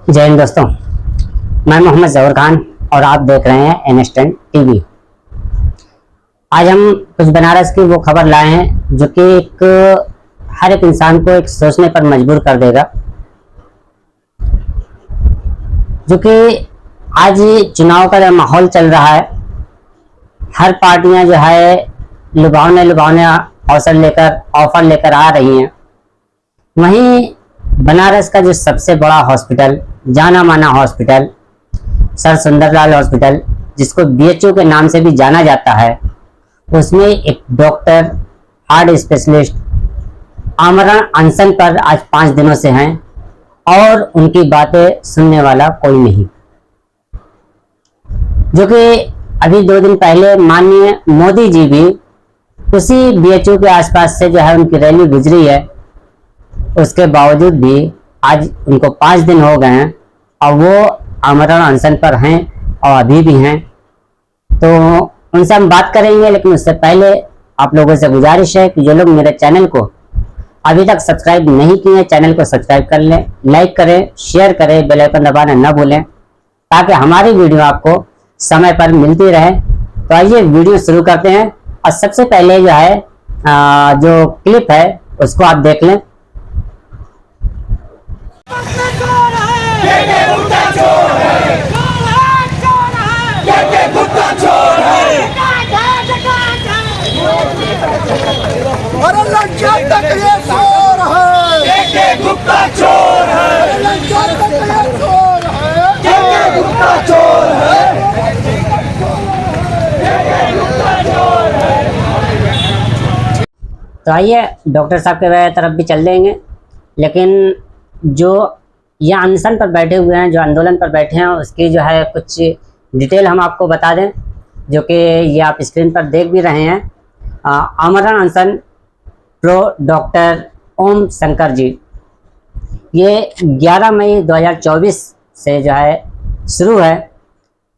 जय हिंद दोस्तों, मैं मोहम्मद जहूर खान और आप देख रहे हैं NS10 टीवी। आज हम कुछ बनारस की वो खबर लाए हैं जो कि हर एक इंसान को एक सोचने पर मजबूर कर देगा। जो कि आज चुनाव का जो माहौल चल रहा है, हर पार्टियां जो है लुभावने ऑफर लेकर आ रही हैं। वहीं बनारस का जो सबसे बड़ा हॉस्पिटल, जाना माना हॉस्पिटल, सर सुंदरलाल हॉस्पिटल, जिसको BHO के नाम से भी जाना जाता है, उसमें एक डॉक्टर हार्ट स्पेशलिस्ट आमरण अनशन पर आज 5 दिनों से हैं और उनकी बातें सुनने वाला कोई नहीं। जो कि अभी 2 दिन पहले माननीय मोदी जी भी उसी BHO के आसपास से जो है उनकी रैली गुजरी है। उसके बावजूद भी आज उनको 5 दिन हो गए हैं और वो आमरण अनशन पर हैं और अभी भी हैं। तो उनसे हम बात करेंगे, लेकिन उससे पहले आप लोगों से गुजारिश है कि जो लोग मेरे चैनल को अभी तक सब्सक्राइब नहीं किए हैं, चैनल को सब्सक्राइब कर लें, लाइक करें, शेयर करें, बेल आइकन दबाना न भूलें ताकि हमारी वीडियो आपको समय पर मिलती रहे। तो आइए वीडियो शुरू करते हैं। और सबसे पहले जो है जो क्लिप है उसको आप देख लें। तो आइए डॉक्टर साहब के तरफ भी चल देंगे, लेकिन जो ये अनशन पर बैठे हुए हैं, जो आंदोलन पर बैठे हैं, उसकी जो है कुछ डिटेल हम आपको बता दें, जो कि ये आप स्क्रीन पर देख भी रहे हैं। आमरण अनशन प्रो डॉक्टर ओम शंकर जी, ये 11 मई 2024 से जो है शुरू है।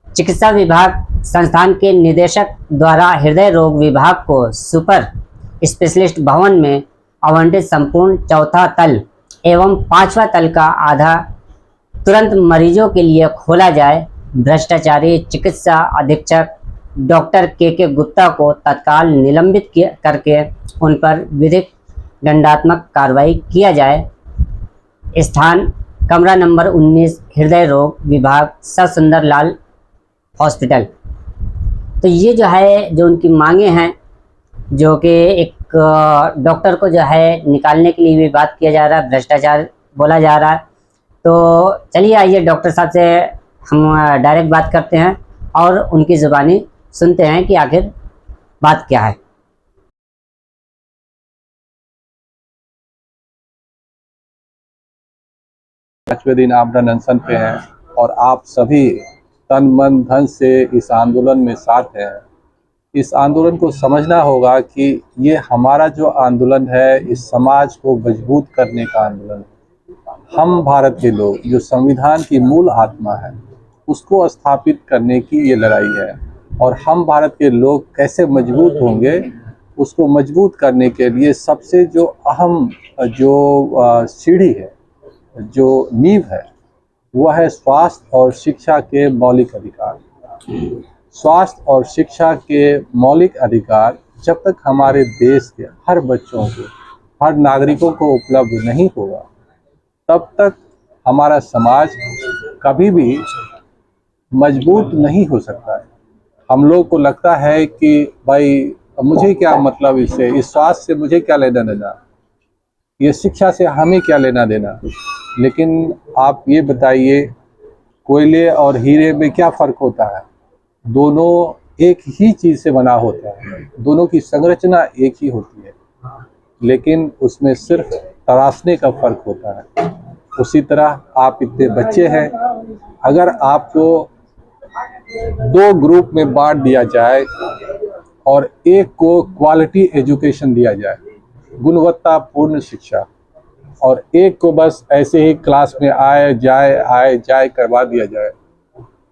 चिकित्सा विभाग संस्थान के निदेशक द्वारा हृदय रोग विभाग को सुपर स्पेशलिस्ट भवन में आवंटित संपूर्ण 4था तल एवं 5वां तल का आधा तुरंत मरीजों के लिए खोला जाए। भ्रष्टाचारी चिकित्सा अधीक्षक डॉक्टर के गुप्ता को तत्काल निलंबित करके उन पर विधिक दंडात्मक कार्रवाई किया जाए। स्थान कमरा नंबर 19, हृदय रोग विभाग, सर सुंदरलाल हॉस्पिटल। तो ये जो है जो उनकी मांगे हैं, जो कि एक डॉक्टर को जो है निकालने के लिए भी बात किया जा रहा है, भ्रष्टाचार बोला जा रहा है। तो चलिए आइए डॉक्टर साहब से हम डायरेक्ट बात करते हैं और उनकी ज़ुबानी सुनते हैं कि आखिर बात क्या है। 5वें दिन आमरण अनशन पे हैं और आप सभी तन मन धन से इस आंदोलन में साथ हैं। इस आंदोलन को समझना होगा कि ये हमारा जो आंदोलन है, इस समाज को मजबूत करने का आंदोलन है। हम भारत के लोग, जो संविधान की मूल आत्मा है, उसको स्थापित करने की ये लड़ाई है। और हम भारत के लोग कैसे मजबूत होंगे, उसको मजबूत करने के लिए सबसे जो अहम जो सीढ़ी है, जो नींव है, वह है स्वास्थ्य और शिक्षा के मौलिक अधिकार। स्वास्थ्य और शिक्षा के मौलिक अधिकार जब तक हमारे देश के हर बच्चों को, हर नागरिकों को उपलब्ध नहीं होगा, तब तक हमारा समाज कभी भी मजबूत नहीं हो सकता है। हम लोग को लगता है कि भाई मुझे क्या मतलब इससे, इस स्वास्थ्य से मुझे क्या लेना देना, ये शिक्षा से हमें क्या लेना देना। लेकिन आप ये बताइए, कोयले और हीरे में क्या फ़र्क होता है? दोनों एक ही चीज़ से बना होता है, दोनों की संरचना एक ही होती है, लेकिन उसमें सिर्फ तराशने का फ़र्क होता है। उसी तरह आप इतने बच्चे हैं, अगर आपको 2 ग्रुप में बांट दिया जाए और एक को क्वालिटी एजुकेशन दिया जाए, गुणवत्तापूर्ण शिक्षा, और एक को बस ऐसे ही क्लास में आए जाए करवा दिया जाए,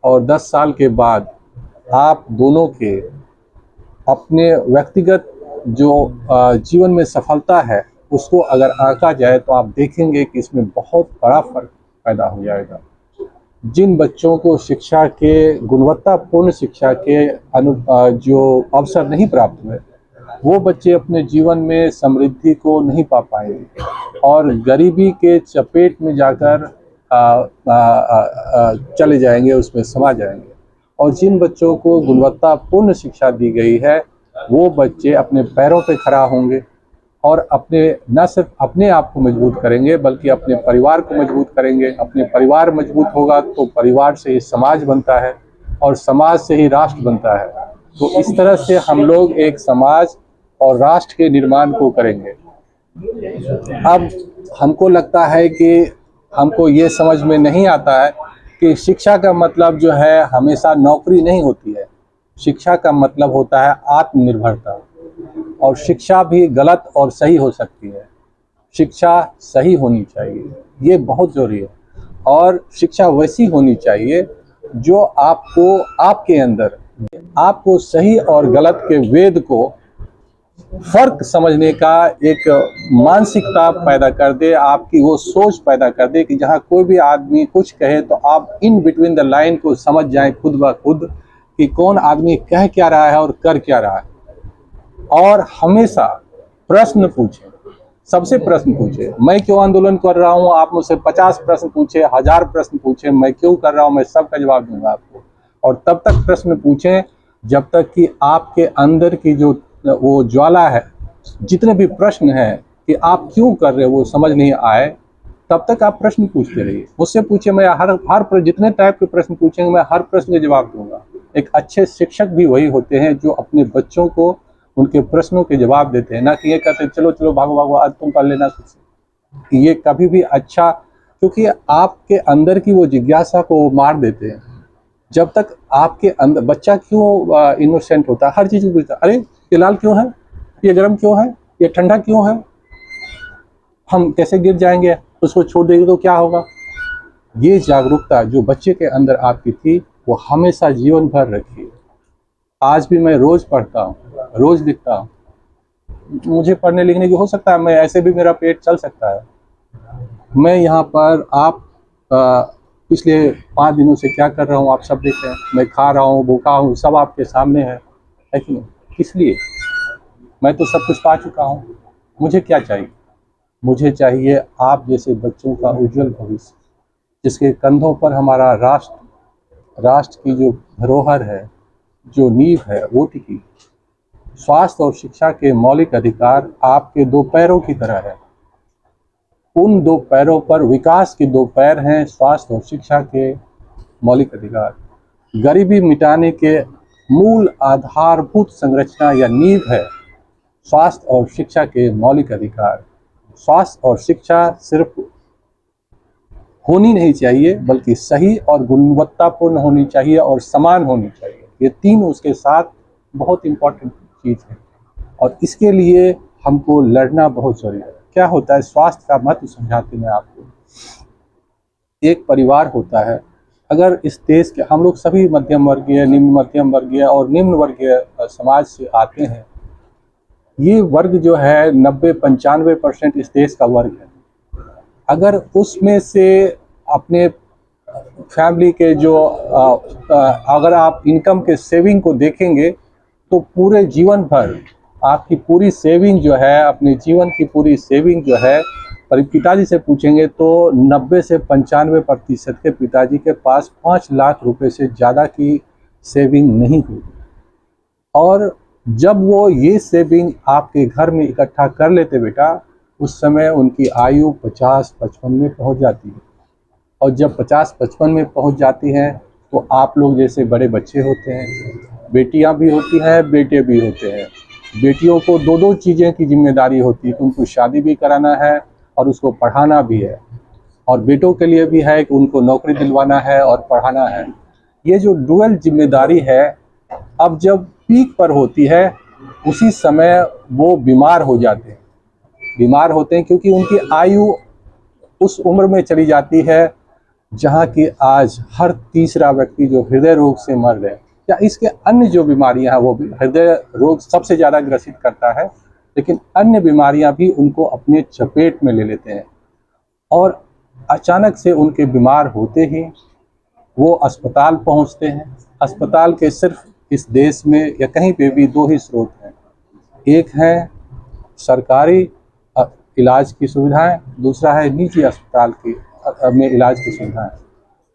और 10 साल के बाद आप दोनों के अपने व्यक्तिगत जो जीवन में सफलता है, उसको अगर आंका जाए तो आप देखेंगे कि इसमें बहुत बड़ा फर्क पैदा हो जाएगा। जिन बच्चों को शिक्षा के गुणवत्तापूर्ण शिक्षा के जो अवसर नहीं प्राप्त हुए, वो बच्चे अपने जीवन में समृद्धि को नहीं पा पाएंगे और गरीबी के चपेट में जाकर चले जाएंगे, उसमें समा जाएंगे। और जिन बच्चों को गुणवत्तापूर्ण शिक्षा दी गई है, वो बच्चे अपने पैरों पे खड़ा होंगे और अपने न सिर्फ अपने आप को मजबूत करेंगे बल्कि अपने परिवार को मजबूत करेंगे। अपने परिवार मजबूत होगा तो परिवार से ही समाज बनता है और समाज से ही राष्ट्र बनता है। तो इस तरह से हम लोग एक समाज और राष्ट्र के निर्माण को करेंगे। अब हमको लगता है कि हमको ये समझ में नहीं आता है कि शिक्षा का मतलब जो है हमेशा नौकरी नहीं होती है। शिक्षा का मतलब होता है आत्मनिर्भरता, और शिक्षा भी गलत और सही हो सकती है। शिक्षा सही होनी चाहिए, ये बहुत ज़रूरी है। और शिक्षा वैसी होनी चाहिए जो आपको आपके अंदर आपको सही और गलत के वेद को फर्क समझने का एक मानसिकता पैदा कर दे, आपकी वो सोच पैदा कर दे कि जहाँ कोई भी आदमी कुछ कहे तो आप इन बिटवीन द लाइन को समझ जाएं खुद ब खुद कि कौन आदमी कह क्या रहा है और कर क्या रहा है। और हमेशा प्रश्न पूछें, सबसे प्रश्न पूछे। मैं क्यों आंदोलन कर रहा हूँ, आप मुझसे 50 प्रश्न पूछे, 1000 प्रश्न पूछे, मैं क्यों कर रहा हूँ, मैं सबका जवाब दूंगा आपको। और तब तक प्रश्न पूछें जब तक कि आपके अंदर की जो वो ज्वाला है, जितने भी प्रश्न हैं कि आप क्यों कर रहे हो वो समझ नहीं आए, तब तक आप प्रश्न पूछते रहिए। मुझसे पूछिए, मैं हर जितने टाइप के प्रश्न पूछेंगे मैं हर प्रश्न के जवाब दूंगा। एक अच्छे शिक्षक भी वही होते हैं जो अपने बच्चों को उनके प्रश्नों के जवाब देते हैं, ना कि ये कहते हैं चलो चलो भागो भागो आज तुम कर लेना कुछ। ये कभी भी अच्छा, क्योंकि आपके अंदर की वो जिज्ञासा को वो मार देते हैं। जब तक आपके अंदर बच्चा क्यों इनोसेंट होता है, हर चीज़ पूछता है, अरे ये लाल क्यों है, ये गर्म क्यों है, ये ठंडा क्यों है, हम कैसे गिर जाएंगे, उसको छोड़ देंगे तो क्या होगा। ये जागरूकता जो बच्चे के अंदर आपकी थी वो हमेशा जीवन भर रखिए। आज भी मैं रोज़ पढ़ता हूँ, रोज़ लिखता हूँ। मुझे पढ़ने लिखने की हो सकता है, मैं ऐसे भी मेरा पेट चल सकता है। मैं यहाँ पर आप पिछले 5 दिनों से क्या कर रहा हूँ आप सब देख रहे हैं। मैं खा रहा हूँ, भूखा हूँ, सब आपके सामने है कि नहीं? इसलिए मैं तो सब कुछ पा चुका हूँ, मुझे क्या चाहिए। मुझे चाहिए आप जैसे बच्चों का उज्जवल भविष्य, जिसके कंधों पर हमारा राष्ट्र की जो धरोहर है, जो नींव है वो टिकी। स्वास्थ्य और शिक्षा के मौलिक अधिकार आपके 2 पैरों की तरह है। उन 2 पैरों पर विकास के 2 पैर हैं, स्वास्थ्य और शिक्षा के मौलिक अधिकार। गरीबी मिटाने के मूल आधारभूत संरचना या नींव है स्वास्थ्य और शिक्षा के मौलिक अधिकार। स्वास्थ्य और शिक्षा सिर्फ होनी नहीं चाहिए बल्कि सही और गुणवत्तापूर्ण होनी चाहिए और समान होनी चाहिए। ये 3 उसके साथ बहुत इम्पोर्टेंट चीज़ है और इसके लिए हमको लड़ना बहुत ज़रूरी है। क्या होता है, स्वास्थ्य का महत्व समझाते मैं आपको। एक परिवार होता है, अगर इस देश के हम लोग सभी मध्यम वर्गीय, निम्न मध्यम वर्गीय और निम्न वर्गीय समाज से आते हैं। ये वर्ग जो है 90-95% इस देश का वर्ग है। अगर उसमें से अपने फैमिली के जो अगर आप इनकम के सेविंग को देखेंगे तो पूरे जीवन भर आपकी पूरी सेविंग जो है, अपने जीवन की पूरी सेविंग जो है, पर पिताजी से पूछेंगे तो 90 से 95% के पिताजी के पास 5 लाख रुपए से ज़्यादा की सेविंग नहीं हुई। और जब वो ये सेविंग आपके घर में इकट्ठा कर लेते बेटा, उस समय उनकी आयु 50-55 में पहुंच जाती है। और जब 50-55 में पहुंच जाती हैं तो आप लोग जैसे बड़े बच्चे होते हैं, बेटियां भी होती हैं, बेटे भी होते हैं। बेटियों को 2-2 चीज़ें की जिम्मेदारी होती है कि उनको शादी भी कराना है और उसको पढ़ाना भी है, और बेटों के लिए भी है कि उनको नौकरी दिलवाना है और पढ़ाना है। ये जो डुअल जिम्मेदारी है, अब जब पीक पर होती है उसी समय वो बीमार हो जाते हैं। बीमार होते हैं क्योंकि उनकी आयु उस उम्र में चली जाती है जहाँ की आज हर तीसरा व्यक्ति जो हृदय रोग से मर रहे हैं या इसके अन्य जो बीमारियां हैं, वो भी हृदय रोग सबसे ज़्यादा ग्रसित करता है, लेकिन अन्य बीमारियां भी उनको अपने चपेट में ले लेते हैं। और अचानक से उनके बीमार होते ही वो अस्पताल पहुंचते हैं। अस्पताल के सिर्फ इस देश में या कहीं पे भी दो ही स्रोत हैं, एक है सरकारी इलाज की सुविधाएं, दूसरा है निजी अस्पताल की में इलाज की सुविधाएं।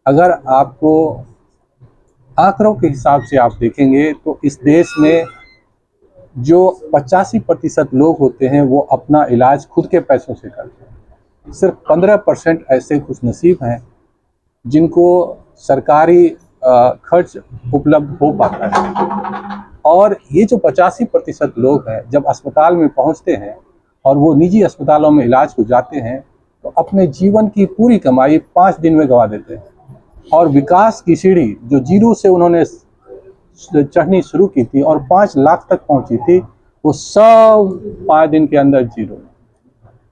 अगर आपको आंकड़ों के हिसाब से आप देखेंगे तो इस देश में जो 85% लोग होते हैं वो अपना इलाज खुद के पैसों से करते हैं। सिर्फ 15% ऐसे खुश नसीब हैं जिनको सरकारी खर्च उपलब्ध हो पाता है। और ये जो 85% लोग हैं जब अस्पताल में पहुंचते हैं और वो निजी अस्पतालों में इलाज को जाते हैं तो अपने जीवन की पूरी कमाई 5 दिन में गंवा देते हैं। और विकास की सीढ़ी जो जीरो से उन्होंने चढ़नी शुरू की थी और 5 लाख तक पहुंची थी, वो सब 5 दिन के अंदर जीरो।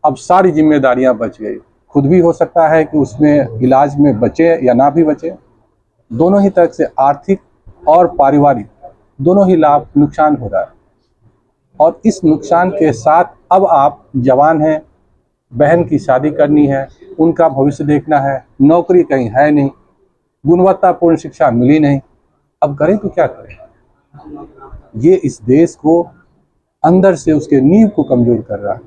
अब सारी जिम्मेदारियां बच गई। खुद भी हो सकता है कि उसमें इलाज में बचे या ना भी बचे, दोनों ही तरह से आर्थिक और पारिवारिक दोनों ही लाभ नुकसान हो रहा है। और इस नुकसान के साथ अब आप जवान हैं, बहन की शादी करनी है, उनका भविष्य देखना है, नौकरी कहीं है नहीं, गुणवत्तापूर्ण शिक्षा मिली नहीं, अब करें तो क्या करें। ये इस देश को अंदर से उसके नींव को कमजोर कर रहा है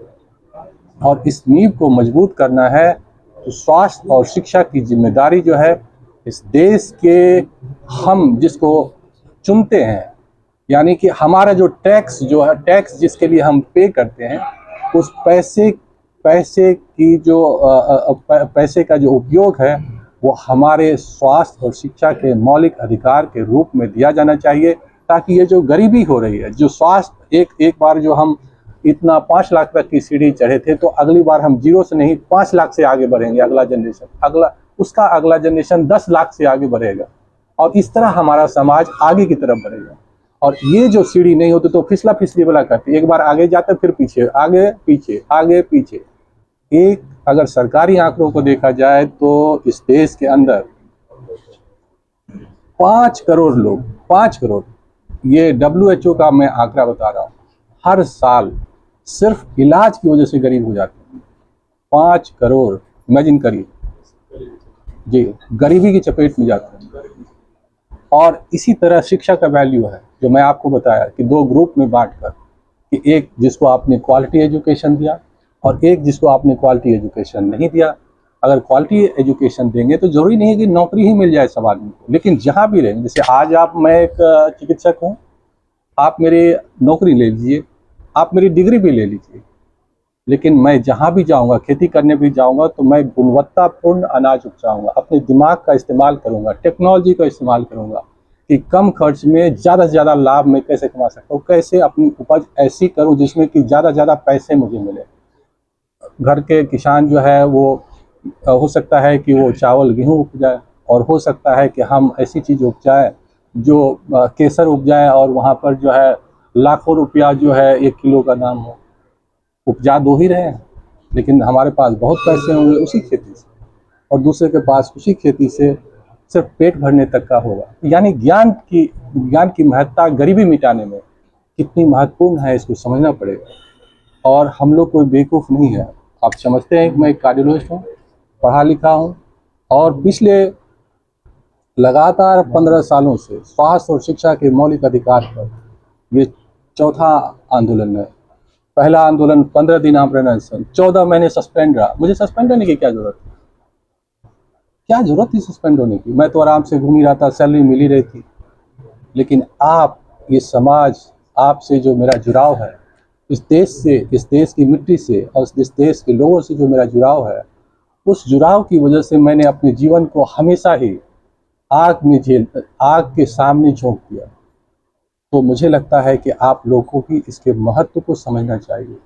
और इस नींव को मजबूत करना है तो स्वास्थ्य और शिक्षा की जिम्मेदारी जो है इस देश के हम जिसको चुनते हैं, यानी कि हमारा जो टैक्स जो है, टैक्स जिसके लिए हम पे करते हैं, उस पैसे की जो पैसे का जो उपयोग है वो हमारे स्वास्थ्य और शिक्षा के मौलिक अधिकार के रूप में दिया जाना चाहिए, ताकि ये जो गरीबी हो रही है, जो स्वास्थ्य एक बार जो हम इतना 5 लाख तक की सीढ़ी चढ़े थे, तो अगली बार हम 0 से नहीं 5 लाख से आगे बढ़ेंगे। अगला जनरेशन 10 लाख से आगे बढ़ेगा और इस तरह हमारा समाज आगे की तरफ बढ़ेगा। और ये जो सीढ़ी नहीं होती तो फिसला फिसली वाला करती, एक बार आगे जाते फिर पीछे, आगे पीछे, आगे पीछे। एक अगर सरकारी आंकड़ों को देखा जाए तो इस देश के अंदर 5 करोड़ लोग, 5 करोड़, ये WHO का मैं आंकड़ा बता रहा हूँ, हर साल सिर्फ इलाज की वजह से गरीब हो जाते हैं। 5 करोड़, इमेजिन करिए जी, गरीबी की चपेट में जाते हैं। और इसी तरह शिक्षा का वैल्यू है जो मैं आपको बताया कि 2 ग्रुप में बांटकर, कि एक जिसको आपने क्वालिटी एजुकेशन दिया और एक जिसको आपने क्वालिटी एजुकेशन नहीं दिया। अगर क्वालिटी एजुकेशन देंगे तो जरूरी नहीं है कि नौकरी ही मिल जाए सब आदमी को, लेकिन जहाँ भी रहेंगे, जैसे आज मैं एक चिकित्सक हूँ, आप मेरी नौकरी ले लीजिए, आप मेरी डिग्री भी ले लीजिए, लेकिन मैं जहाँ भी जाऊँगा, खेती करने भी जाऊँगा तो मैं गुणवत्तापूर्ण अनाज उपजाऊँगा, अपने दिमाग का इस्तेमाल करूँगा, टेक्नोलॉजी का इस्तेमाल करूँगा कि कम खर्च में ज़्यादा से ज़्यादा लाभ मैं कैसे कमा सकता हूँ, कैसे अपनी उपज ऐसी करूँ जिसमें कि ज़्यादा से ज़्यादा पैसे मुझे मिले। घर के किसान जो है वो हो सकता है कि वो चावल गेहूँ उपजाए, और हो सकता है कि हम ऐसी चीज़ उपजाए जो केसर उपजाए और वहाँ पर जो है लाखों रुपया जो है 1 किलो का दाम हो। उपजा 2 ही रहे हैं, लेकिन हमारे पास बहुत पैसे होंगे उसी खेती से, और दूसरे के पास उसी खेती से सिर्फ पेट भरने तक का होगा। यानी ज्ञान की महत्ता गरीबी मिटाने में कितनी महत्वपूर्ण है, इसको समझना पड़ेगा। और हम लोग कोई बेवकूफ़ नहीं है। आप समझते हैं कि मैं एक कार्डियोलॉजिस्ट हूँ, पढ़ा लिखा हूँ, और पिछले लगातार 15 सालों से स्वास्थ्य और शिक्षा के मौलिक अधिकार पर ये चौथा आंदोलन है। पहला आंदोलन 15 दिन आमरण अनशन, 14 महीने सस्पेंड रहा। मुझे सस्पेंड होने की क्या जरूरत थी? क्या जरूरत थी सस्पेंड होने की? मैं तो आराम से घूम ही रहा था, सैलरी मिल ही रही थी। लेकिन आप, ये समाज, आपसे जो मेरा जुड़ाव है, इस देश से, इस देश की मिट्टी से और इस देश के लोगों से जो मेरा जुड़ाव है, उस जुड़ाव की वजह से मैंने अपने जीवन को हमेशा ही आग के सामने झोंक दिया। तो मुझे लगता है कि आप लोगों की इसके महत्व को समझना चाहिए।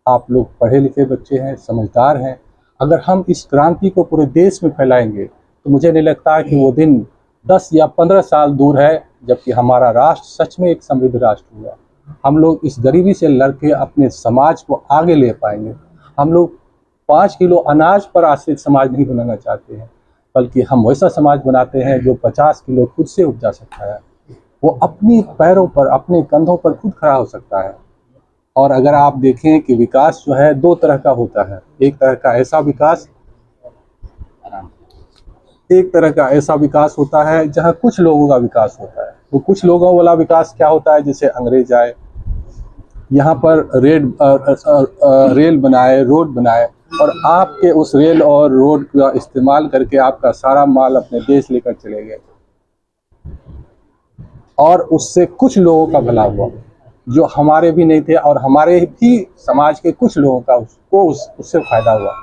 आप लोग पढ़े लिखे बच्चे हैं, समझदार हैं। अगर हम इस क्रांति को पूरे देश में फैलाएंगे तो मुझे नहीं लगता कि वो दिन 10 या 15 साल दूर है जबकि हमारा राष्ट्र सच में एक समृद्ध राष्ट्र होगा। हम लोग इस गरीबी से लड़के अपने समाज को आगे ले पाएंगे। हम लोग 5 किलो अनाज पर आश्रित समाज नहीं बनाना चाहते हैं, बल्कि हम वैसा समाज बनाते हैं जो 50 किलो खुद से उपजा सकता है, वो अपनी पैरों पर, अपने कंधों पर खुद खड़ा हो सकता है। और अगर आप देखें कि विकास जो है 2 तरह का होता है। एक तरह का ऐसा विकास एक तरह का ऐसा विकास होता है जहाँ कुछ लोगों का विकास होता है। वो कुछ लोगों वाला विकास क्या होता है, जैसे अंग्रेज आए, यहाँ पर रेल बनाए, रोड बनाए, और आपके उस रेल और रोड का इस्तेमाल करके आपका सारा माल अपने देश लेकर चले गए, और उससे कुछ लोगों का भला हुआ जो हमारे भी नहीं थे, और हमारे भी समाज के कुछ लोगों का उससे फायदा हुआ।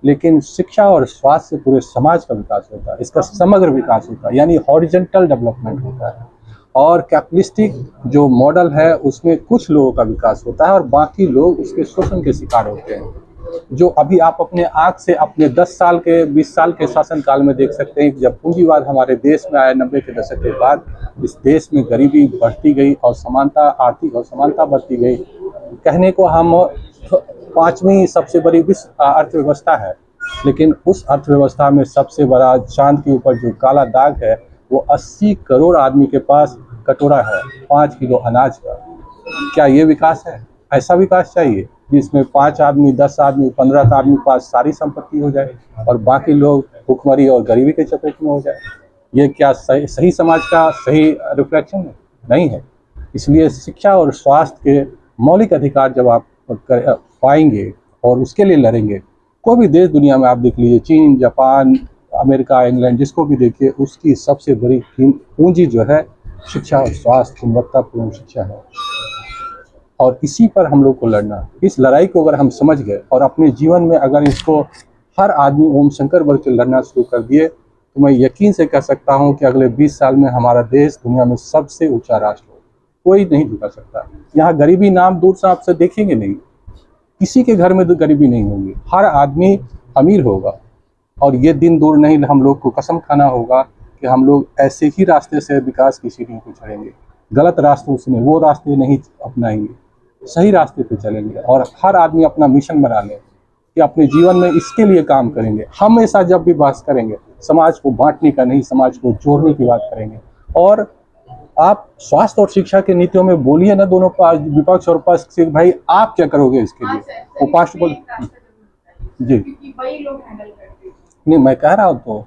लेकिन शिक्षा और स्वास्थ्य से पूरे समाज का विकास होता है, इसका समग्र विकास होता है, यानी हॉरिजॉन्टल डेवलपमेंट होता है। और कैपिटलिस्टिक जो मॉडल है उसमें कुछ लोगों का विकास होता है और बाकी लोग उसके शोषण के शिकार होते हैं, जो अभी आप अपने आँख से अपने 10 साल के 20 साल के शासनकाल में देख सकते हैं। जब पूंजीवाद हमारे देश में आया 90 के दशक के बाद, इस देश में गरीबी बढ़ती गई और समानता, आर्थिक असमानता बढ़ती गई। कहने को हम 5वीं सबसे बड़ी विश्व अर्थव्यवस्था है, लेकिन उस अर्थव्यवस्था में सबसे बड़ा चांद के ऊपर जो काला दाग है वो 80 करोड़ आदमी के पास कटोरा है 5 किलो अनाज का। क्या ये विकास है? ऐसा विकास चाहिए जिसमें 5 आदमी, 10 आदमी, 15 आदमी के पास सारी संपत्ति हो जाए और बाकी लोग भुखमरी और गरीबी के चपेट में हो जाए। ये क्या सही समाज का सही रिफ्लेक्शन है? नहीं है। इसलिए शिक्षा और स्वास्थ्य के मौलिक अधिकार जब आप पाएंगे और उसके लिए लड़ेंगे, कोई भी देश दुनिया में आप देख लीजिए, चीन, जापान, अमेरिका, इंग्लैंड, जिसको भी देखिए, उसकी सबसे बड़ी पूंजी जो है शिक्षा और स्वास्थ्य, गुणवत्तापूर्ण शिक्षा है। और इसी पर हम लोग को लड़ना, इस लड़ाई को अगर हम समझ गए और अपने जीवन में अगर इसको हर आदमी ओम शंकर बन के लड़ना शुरू कर दिए, तो मैं यकीन से कह सकता हूं कि अगले 20 साल में हमारा देश दुनिया में सबसे ऊंचा राष्ट्र हो। कोई नहीं झुका सकता। यहाँ गरीबी नाम दूर से आपसे देखेंगे नहीं, किसी के घर में तो गरीबी नहीं होगी, हर आदमी अमीर होगा। और ये दिन दूर नहीं, हम लोग को कसम खाना होगा कि हम लोग ऐसे ही रास्ते से विकास की सीढ़ी को चढ़ेंगे। गलत रास्तों से नहीं, वो रास्ते नहीं अपनाएंगे, सही रास्ते पे चलेंगे। और हर आदमी अपना मिशन बना ले कि अपने जीवन में इसके लिए काम करेंगे। हमेशा जब भी बात करेंगे, समाज को बांटने का नहीं, समाज को जोड़ने की बात करेंगे। और आप स्वास्थ्य और शिक्षा की नीतियों में बोलिए ना, दोनों विपक्ष और पक्ष से, भाई आप क्या करोगे इसके लिए? उपाष्ट्रपति जी नहीं, मैं कह रहा हूँ तो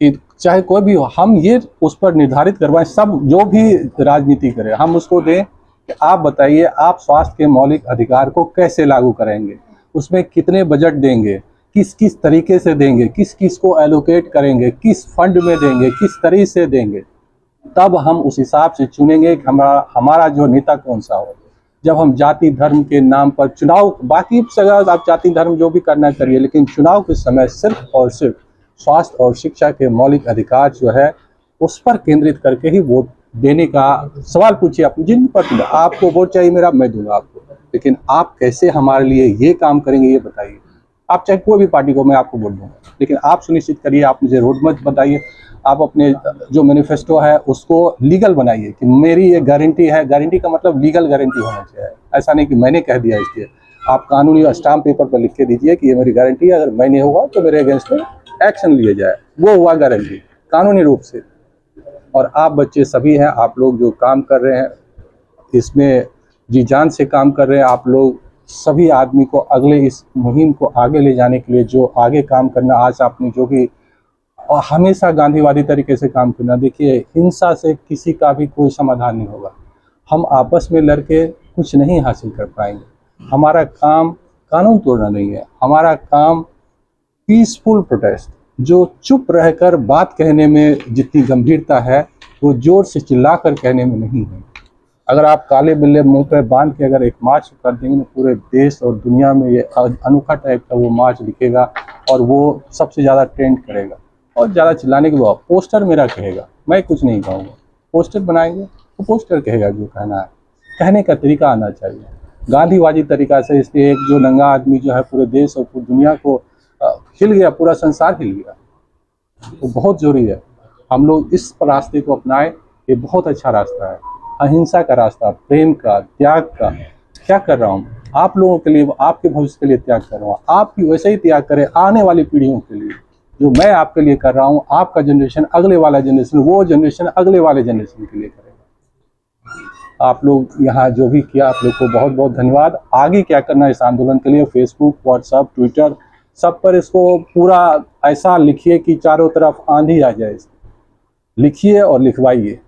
कि चाहे कोई भी हो, हम ये उस पर निर्धारित करवाएं, सब जो भी राजनीति करे हम उसको दें कि आप बताइए आप स्वास्थ्य के मौलिक अधिकार को कैसे लागू करेंगे, उसमें कितने बजट देंगे, किस किस तरीके से देंगे, किस किस को एलोकेट करेंगे, किस फंड में देंगे, किस तरीके से देंगे। तब हम उस हिसाब से चुनेंगे कि हमारा जो नेता कौन सा हो। जब हम जाति धर्म के नाम पर चुनाव, बाकी जगह आप जाति धर्म जो भी करना करिए, लेकिन चुनाव के समय सिर्फ और सिर्फ स्वास्थ्य और शिक्षा के मौलिक अधिकार जो है उस पर केंद्रित करके ही वोट देने का सवाल पूछिए। अपने जिन पर आपको वोट चाहिए मेरा, मैं दूंगा आपको, लेकिन आप कैसे हमारे लिए ये काम करेंगे ये बताइए। आप चाहे कोई भी पार्टी को, मैं आपको वोट दूंगा, लेकिन आप सुनिश्चित करिए, आप मुझे रोड मत बताइए, आप अपने जो मैनिफेस्टो है उसको लीगल बनाइए कि मेरी ये गारंटी है। गारंटी का मतलब लीगल गारंटी होना चाहिए, ऐसा नहीं कि मैंने कह दिया इसलिए। आप कानूनी स्टाम्प पेपर पर लिख के दीजिए कि ये मेरी गारंटी है, अगर मैं नहीं होगा तो मेरे अगेंस्ट में एक्शन लिए जाए, वो हुआ गारंटी कानूनी रूप से। और आप बच्चे सभी हैं, आप लोग जो काम कर रहे हैं इसमें जी जान से काम कर रहे हैं, आप लोग सभी आदमी को अगले इस मुहिम को आगे ले जाने के लिए जो आगे काम करना, आज आपने जो भी, और हमेशा गांधीवादी तरीके से काम करना। देखिए, हिंसा से किसी का भी कोई समाधान नहीं होगा, हम आपस में लड़के कुछ नहीं हासिल कर पाएंगे। हमारा काम कानून तोड़ना नहीं है, हमारा काम पीसफुल प्रोटेस्ट, जो चुप रहकर बात कहने में जितनी गंभीरता है वो जोर से चिल्लाकर कहने में नहीं है। अगर आप काले बिल्ले मुंह पे बांध के अगर एक मार्च कर देंगे ना, पूरे देश और दुनिया में ये अनोखा टाइप का वो मार्च दिखेगा और वो सबसे ज़्यादा ट्रेंड करेगा। और ज़्यादा चिल्लाने के बाद पोस्टर मेरा कहेगा, मैं कुछ नहीं कहूँगा। पोस्टर बनाएंगे तो पोस्टर कहेगा जो कहना है, कहने का तरीका आना चाहिए गांधीवादी तरीका से। इसलिए एक जो नंगा आदमी जो है पूरे देश और पूरी दुनिया को हिल गया, पूरा संसार हिल गया, वो बहुत जरूरी है हम लोग इस रास्ते को अपनाएं। ये बहुत अच्छा रास्ता है, अहिंसा का रास्ता, प्रेम का, त्याग का। क्या कर रहा हूँ आप लोगों के लिए, आपके भविष्य के लिए त्याग कर रहा हूँ। आप भी वैसे ही त्याग करें आने वाली पीढ़ियों के लिए, जो मैं आपके लिए कर रहा हूँ। आपका जनरेशन, अगले वाला जनरेशन, वो जनरेशन अगले वाले जनरेशन के लिए करेगा। आप लोग यहाँ जो भी किया, आप लोग को बहुत बहुत धन्यवाद। आगे क्या करना है इस आंदोलन के लिए, फेसबुक, व्हाट्सएप, ट्विटर, सब पर इसको पूरा ऐसा लिखिए कि चारों तरफ आंधी आ जाए। लिखिए और लिखवाइए।